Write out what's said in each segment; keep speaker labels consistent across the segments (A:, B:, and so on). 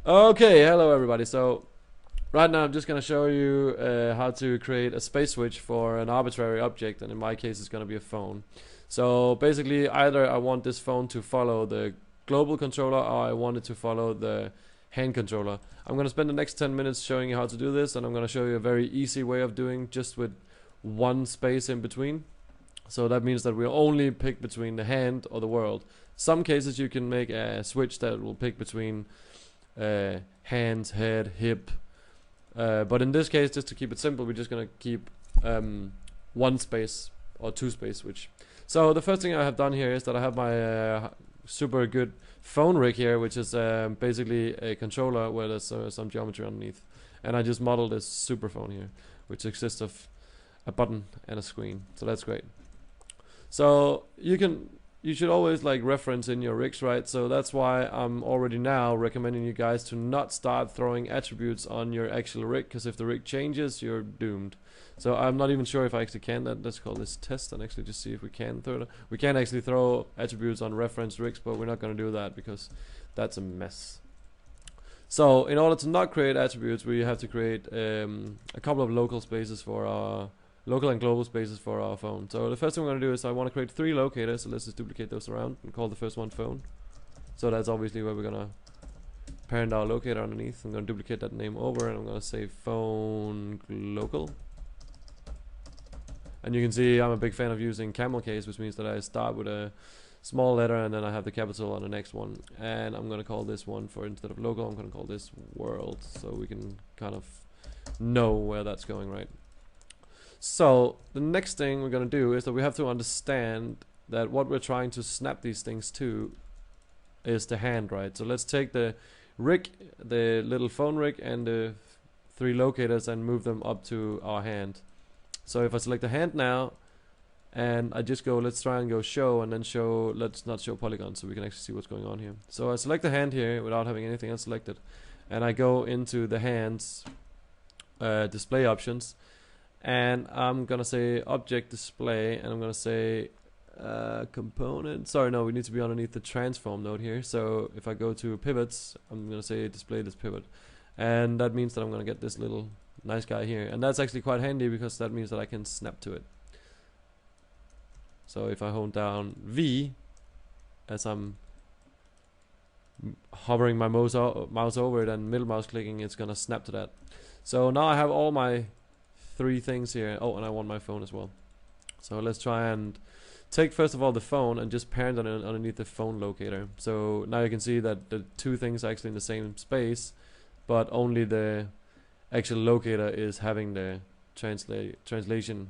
A: Okay, hello everybody. So right now I'm just gonna show you how to create a space switch for an arbitrary object, and in my case it's gonna be a phone. So basically, either I want this phone to follow the global controller, or I want it to follow the hand controller. I'm gonna spend the next 10 minutes showing you how to do this, and I'm gonna show you a very easy way of doing just with one space in between. So that means that we'll only pick between the hand or the world. Some cases you can make a switch that will pick between hands, head, hip. But in this case, just to keep it simple, we're just gonna keep one space or two space switch. So the first thing I have done here is that I have my super good phone rig here, which is basically a controller where there's some geometry underneath. And I just modeled this super phone here, which consists of a button and a screen. So that's great. So you should always like reference in your rigs, right? So that's why I'm already now recommending you guys to not start throwing attributes on your actual rig, because if the rig changes, you're doomed. So I'm not even sure if I actually can that. Let's call this test and actually just see if we can throw it. We can actually throw attributes on reference rigs, but we're not going to do that because that's a mess. So in order to not create attributes, we have to create a couple of local spaces for our local and global spaces for our phone. So the first thing we're going to do is I want to create 3 locators. So let's just duplicate those around and call the first one phone. So that's obviously where we're going to parent our locator underneath. I'm going to duplicate that name over and I'm going to say phone local. And you can see I'm a big fan of using camel case, which means that I start with a small letter and then I have the capital on the next one. And I'm going to call this one, for instead of local, I'm going to call this world, so we can kind of know where that's going, right? So the next thing we're going to do is that we have to understand that what we're trying to snap these things to is the hand, right? So let's take the rig, the little phone rig, and the 3 locators and move them up to our hand. So if I select the hand now and I just go, let's try and go show, and then show, let's not show polygons so we can actually see what's going on here. So I select the hand here without having anything else selected, and I go into the hands display options, and I'm gonna say object display, and I'm gonna say component. Sorry, no, we need to be underneath the transform node here. So if I go to pivots, I'm gonna say display this pivot, and that means that I'm gonna get this little nice guy here, and that's actually quite handy because that means that I can snap to it. So if I hold down V as I'm hovering my mouse over it and middle mouse clicking, it's gonna snap to that. So now I have all my 3 things here. Oh, and I want my phone as well. So let's try and take first of all the phone and just parent it underneath the phone locator. So now you can see that the 2 things are actually in the same space, but only the actual locator is having the translation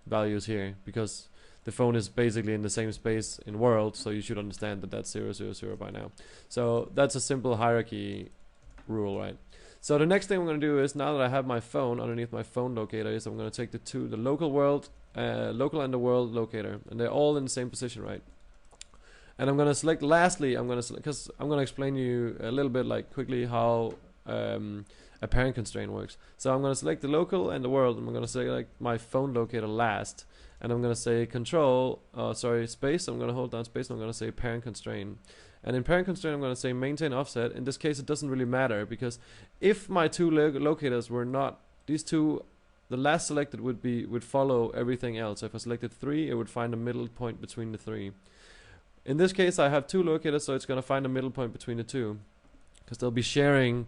A: values here, because the phone is basically in the same space in world, so you should understand that that's 0, 0, 0 by now. So that's a simple hierarchy rule, right? So the next thing I'm going to do is, now that I have my phone underneath my phone locator, is I'm going to take the local world, local and the world locator, and they're all in the same position, right? And I'm going to select, lastly, I'm going to select, because I'm going to explain you a little bit like quickly how a parent constraint works. So I'm going to select the local and the world, and I'm going to select my phone locator last, and I'm going to say control, space. I'm going to hold down space, and I'm going to say parent constraint. And in parent constraint, I'm going to say maintain offset. In this case, it doesn't really matter, because if my 2 locators were not these 2, the last selected would follow everything else. So if I selected 3, it would find a middle point between the 3. In this case, I have 2 locators, so it's going to find a middle point between the 2, because they'll be sharing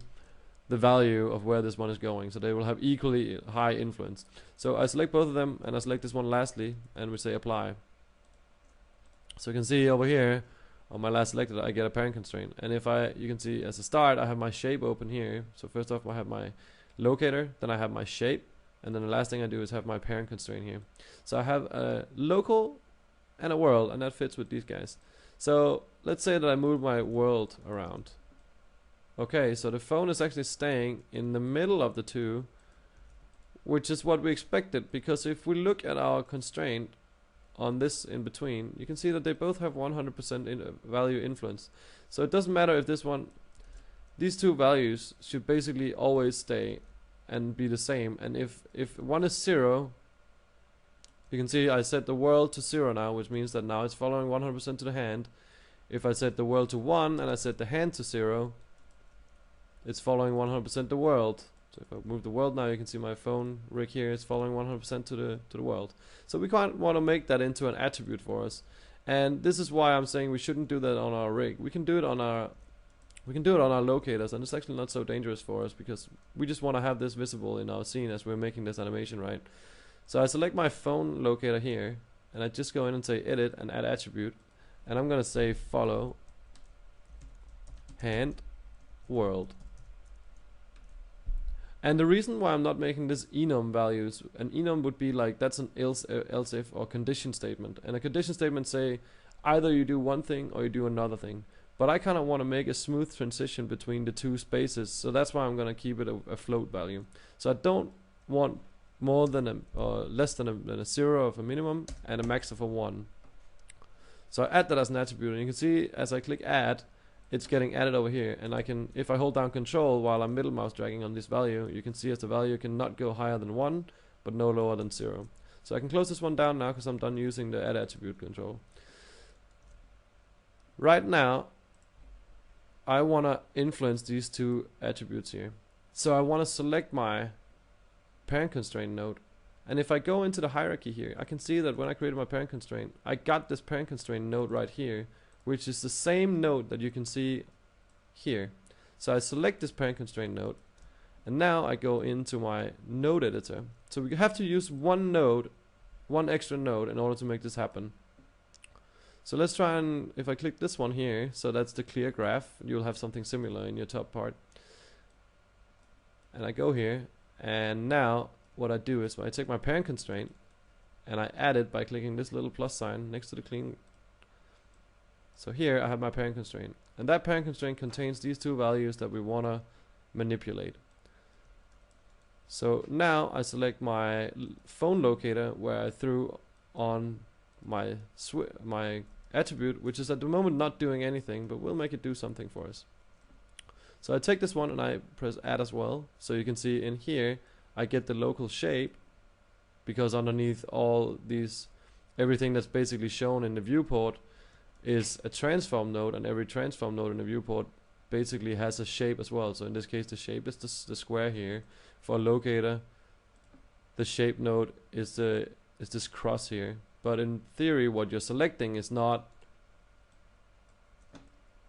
A: the value of where this one is going, so they will have equally high influence. So I select both of them, and I select this one lastly, and we say apply. So you can see over here on my last selected, I get a parent constraint. And if you can see as a start, I have my shape open here. So first off, I have my locator, then I have my shape, and then the last thing I do is have my parent constraint here. So I have a local and a world, and that fits with these guys. So let's say that I move my world around. Okay, so the phone is actually staying in the middle of the 2, which is what we expected, because if we look at our constraint on this in between, you can see that they both have 100% value influence. So it doesn't matter if these 2 values should basically always stay and be the same. And if one is 0, you can see I set the world to 0 now, which means that now it's following 100% to the hand. If I set the world to 1 and I set the hand to 0, it's following 100% the world. So if I move the world now, you can see my phone rig here is following 100% to the world. So we can't want to make that into an attribute for us. And this is why I'm saying we shouldn't do that on our rig. We can do it on our locators, and it's actually not so dangerous for us because we just want to have this visible in our scene as we're making this animation, right? So I select my phone locator here, and I just go in and say edit and add attribute, and I'm gonna say follow hand world. And the reason why I'm not making this enum values, an enum would be like, that's an else if or condition statement, and a condition statement say either you do one thing or you do another thing. But I kind of want to make a smooth transition between the two spaces, so that's why I'm gonna keep it a float value. So I don't want more than a or less than a 0 of a minimum and a max of a 1. So I add that as an attribute, and you can see as I click add, it's getting added over here, and I can, if I hold down control while I'm middle mouse dragging on this value, you can see as the value cannot go higher than 1 but no lower than 0. So I can close this one down now because I'm done using the add attribute control. Right now I want to influence these two attributes here. So I want to select my parent constraint node, and if I go into the hierarchy here, I can see that when I created my parent constraint, I got this parent constraint node right here, which is the same node that you can see here. So I select this parent constraint node, and now I go into my node editor. So we have to use one node, one extra node, in order to make this happen. So let's try, and if I click this one here, so that's the clear graph, you'll have something similar in your top part. And I go here, and now what I do is I take my parent constraint and I add it by clicking this little plus sign next to the clean. So here I have my parent constraint, and that parent constraint contains these two values that we want to manipulate. So now I select my phone locator where I threw on my attribute, which is at the moment not doing anything, but we'll make it do something for us. So I take this one and I press add as well. So you can see in here I get the local shape, because underneath all these, everything that's basically shown in the viewport is a transform node, and every transform node in the viewport basically has a shape as well. So in this case the shape is the square here. For a locator, the shape node is this cross here. But in theory what you're selecting is not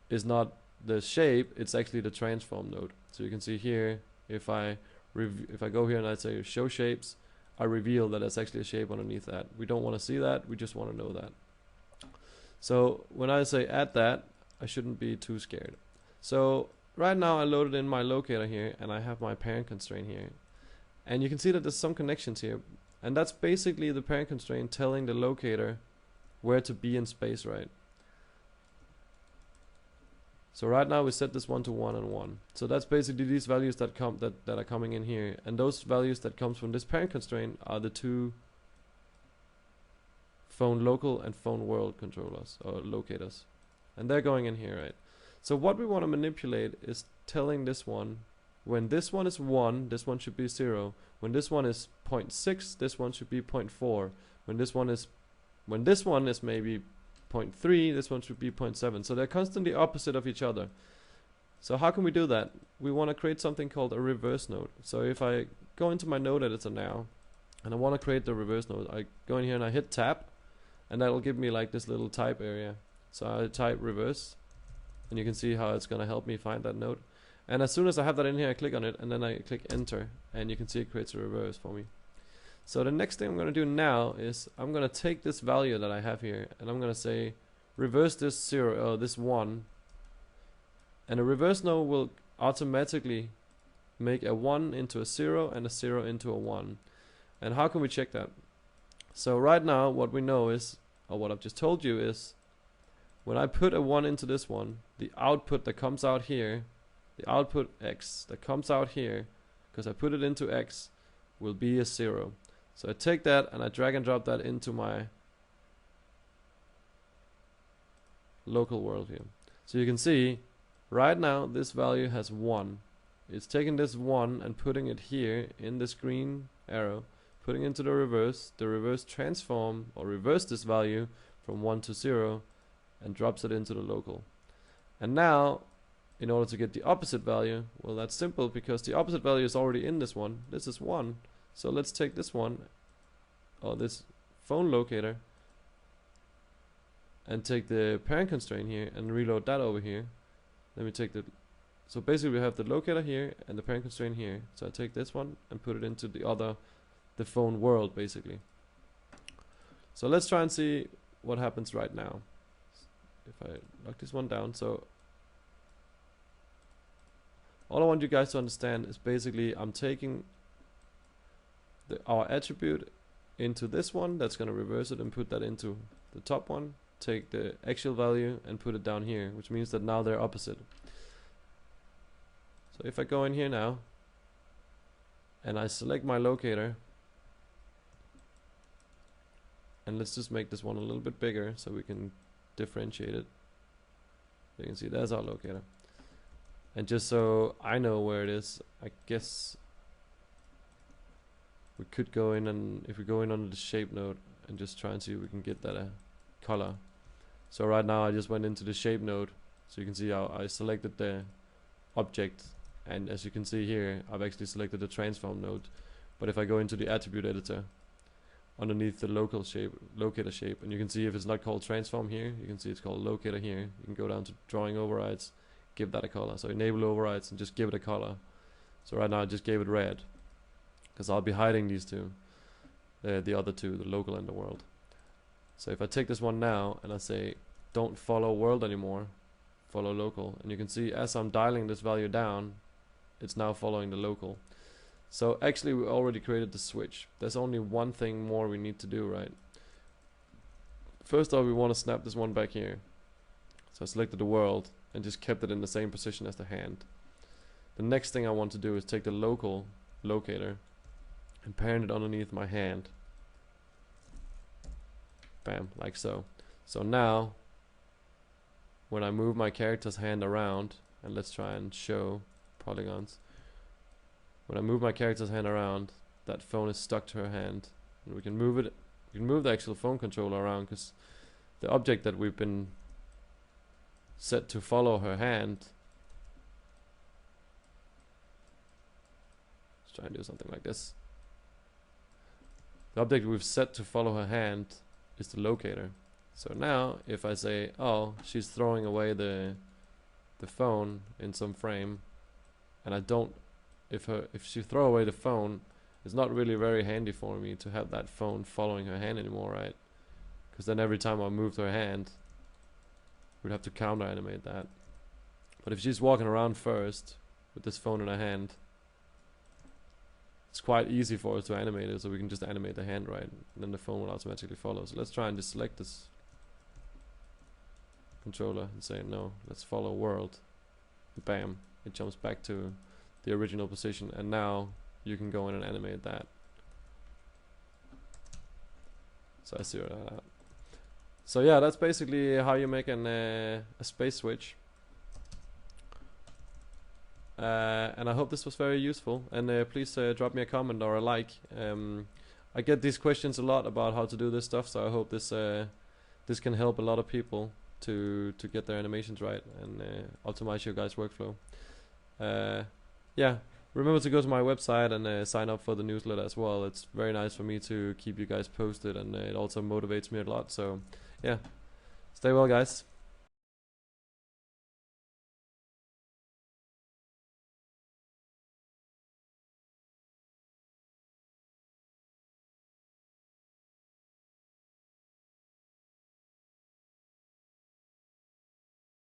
A: the shape, it's actually the transform node. So you can see here, if I go here and I say show shapes, I reveal that it's actually a shape underneath that. We don't want to see that, we just want to know that. So when I say add that, I shouldn't be too scared. So right now I loaded in my locator here, and I have my parent constraint here, and you can see that there's some connections here, and that's basically the parent constraint telling the locator where to be in space, right? So right now we set this 1 to 1 and 1. So that's basically these values that are coming in here, and those values that comes from this parent constraint are the two phone local and phone world controllers or locators, and they're going in here, right? So what we want to manipulate is telling this one, when this one is 1, this one should be 0. When this one is 0.6, this one should be 0.4. When this one is maybe 0.3, this one should be 0.7. So they're constantly opposite of each other. So how can we do that? We want to create something called a reverse node. So if I go into my node editor now, and I want to create the reverse node, I go in here and I hit tab, and that'll give me like this little type area. So I type reverse, and you can see how it's going to help me find that node. And as soon as I have that in here, I click on it, and then I click enter, and you can see it creates a reverse for me. So the next thing I'm going to do now is I'm going to take this value that I have here, and I'm going to say reverse this 0, this 1, and a reverse node will automatically make a 1 into a 0 and a 0 into a 1. And how can we check that? So right now what we know is, or what I've just told you is, when I put a 1 into this one, the output that comes out here, the output X that comes out here, because I put it into X, will be a 0. So I take that and I drag and drop that into my local world here. So you can see right now this value has 1. It's taking this 1 and putting it here in this green arrow, putting into the reverse transform or reverse this value from 1 to 0, and drops it into the local. And now in order to get the opposite value, well, that's simple because the opposite value is already in this one. This is 1. So let's take this one, or this phone locator, and take the parent constraint here and reload that over here. Let me take the, so basically we have the locator here and the parent constraint here. So I take this one and put it into the phone world basically. So let's try and see what happens right now. If I lock this one down, so all I want you guys to understand is basically I'm taking our attribute into this one, that's going to reverse it and put that into the top one, take the actual value and put it down here, which means that now they're opposite. So if I go in here now and I select my locator, and let's just make this one a little bit bigger so we can differentiate it. You can see there's our locator. And just so I know where it is, I guess we could go in, and if we go in under the shape node and just try and see if we can get that color. So right now I just went into the shape node, so you can see how I selected the object, and as you can see here I've actually selected the transform node. But if I go into the attribute editor underneath the locator shape, and you can see if it's not called transform here, you can see it's called locator here. You can go down to drawing overrides, give that a color. So enable overrides and just give it a color. So right now I just gave it red, because I'll be hiding these two, the other two, the local and the world. So if I take this one now and I say don't follow world anymore, follow local, and you can see as I'm dialing this value down, it's now following the local. So actually we already created the switch. There's only one thing more we need to do, right? First off, we want to snap this one back here. So I selected the world and just kept it in the same position as the hand. The next thing I want to do is take the local locator and parent it underneath my hand. Bam, like so. So now when I move my character's hand around, and let's try and show polygons. When I move my character's hand around, that phone is stuck to her hand, and we can move it. We can move the actual phone controller around, because the object that we've been set to follow her hand. Let's try and do something like this. The object we've set to follow her hand is the locator. So now if I say, oh, she's throwing away the phone in some frame, and I don't, if she throw away the phone, it's not really very handy for me to have that phone following her hand anymore, right? Because then every time I moved her hand, we'd have to counter animate that. But if she's walking around first with this phone in her hand, it's quite easy for us to animate it, so we can just animate the hand, right? And then the phone will automatically follow. So let's try and just select this controller and say no, let's follow world. Bam, it jumps back to the original position, and now you can go in and animate that. So I zero that out. So yeah, that's basically how you make a space switch. And I hope this was very useful, and please drop me a comment or a like. I get these questions a lot about how to do this stuff, so I hope this can help a lot of people to get their animations right and optimize your guys' workflow. Yeah, remember to go to my website and sign up for the newsletter as well. It's very nice for me to keep you guys posted, and it also motivates me a lot. So yeah, stay well, guys.